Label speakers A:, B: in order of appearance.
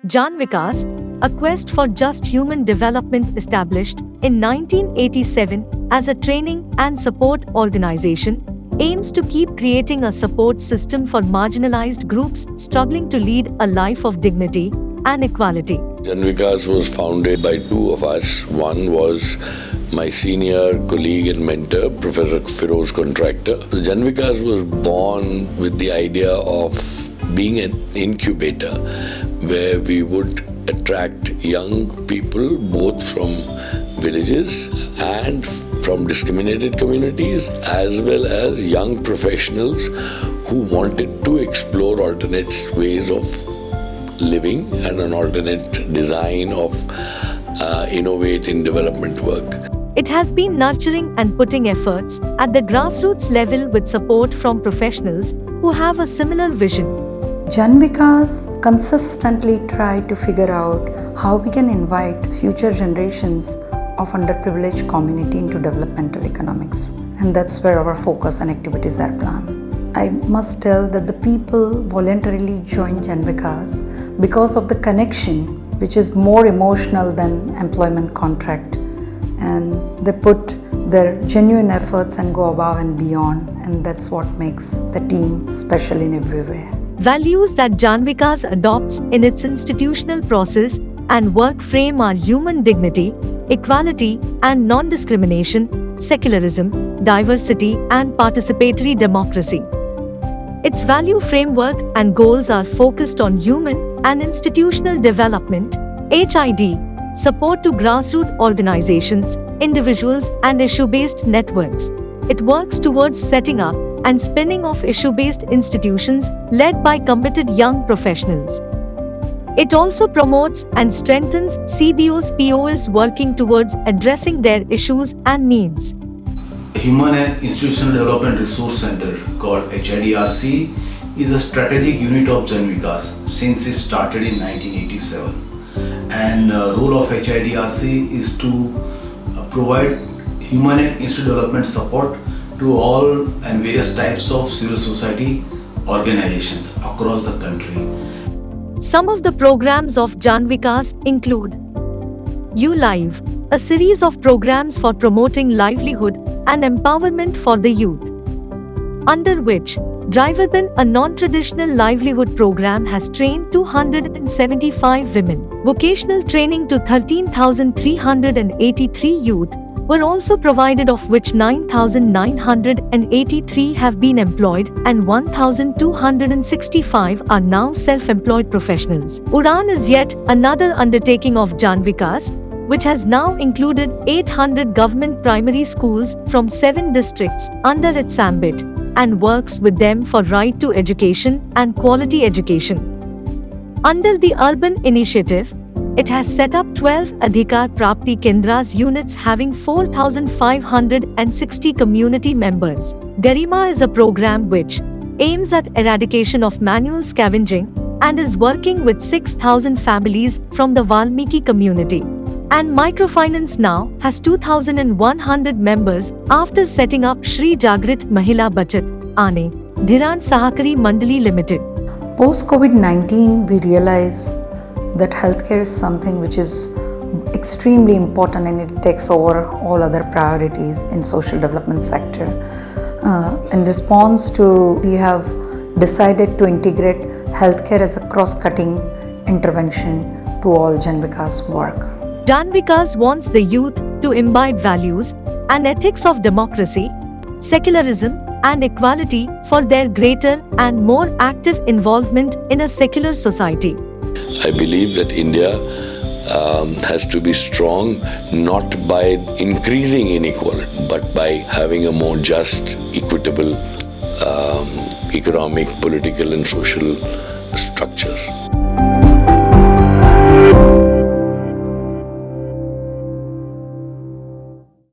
A: Jan Vikas, a quest for just human development established in 1987 as a training and support organization, aims to keep creating a support system for marginalized groups struggling to lead a life of dignity and equality.
B: Jan Vikas was founded by two of us. One was my senior colleague and mentor, Professor Feroz Contractor. So Jan Vikas was born with the idea of being an incubator where we would attract young people both from villages and from discriminated communities, as well as young professionals who wanted to explore alternate ways of living and an alternate design of innovate in development work.
A: It has been nurturing and putting efforts at the grassroots level with support from professionals who have a similar vision.
C: Jan Vikas consistently try to figure out how we can invite future generations of underprivileged community into developmental economics. And that's where our focus and activities are planned. I must tell that the people voluntarily join Jan Vikas because of the connection, which is more emotional than employment contract. And they put their genuine efforts and go above and beyond. And that's what makes the team special in every way.
A: Values that Jan Vikas adopts in its institutional process and work frame are human dignity, equality and non-discrimination, secularism, diversity and participatory democracy. Its value framework and goals are focused on human and institutional development, HID, support to grassroots organizations, individuals and issue-based networks. It works towards setting up and spinning off issue-based institutions led by committed young professionals. It also promotes and strengthens CBO's POS working towards addressing their issues and needs.
D: Human and Institutional Development Resource Center, called HIDRC, is a strategic unit of Jan Vikas since it started in 1987. And the role of HIDRC is to provide human and institutional development support to all and various types of civil society organizations across the country.
A: Some of the programs of Jan Vikas include U-Live, a series of programs for promoting livelihood and empowerment for the youth, under which Driverban, a non-traditional livelihood program, has trained 275 women. Vocational training to 13,383 youth were also provided, of which 9,983 have been employed and 1,265 are now self-employed professionals. Udan is yet another undertaking of Jan Vikas, which has now included 800 government primary schools from 7 districts under its ambit and works with them for right to education and quality education. Under the Urban Initiative, it has set up 12 Adhikar Prapti Kendras units having 4,560 community members. Garima is a program which aims at eradication of manual scavenging and is working with 6,000 families from the Valmiki community. And Microfinance now has 2,100 members after setting up Shri Jagrit Mahila Bachat, Ane, Dhiran Sahakari Mandali Limited.
C: Post-COVID-19, we realize that healthcare is something which is extremely important and it takes over all other priorities in social development sector. In response to, we have decided to integrate healthcare as a cross-cutting intervention to all Jan Vikas work.
A: Jan Vikas wants the youth to imbibe values and ethics of democracy, secularism and equality for their greater and more active involvement in a secular society.
B: I believe that India has to be strong not by increasing inequality, but by having a more just, equitable economic, political and social structure.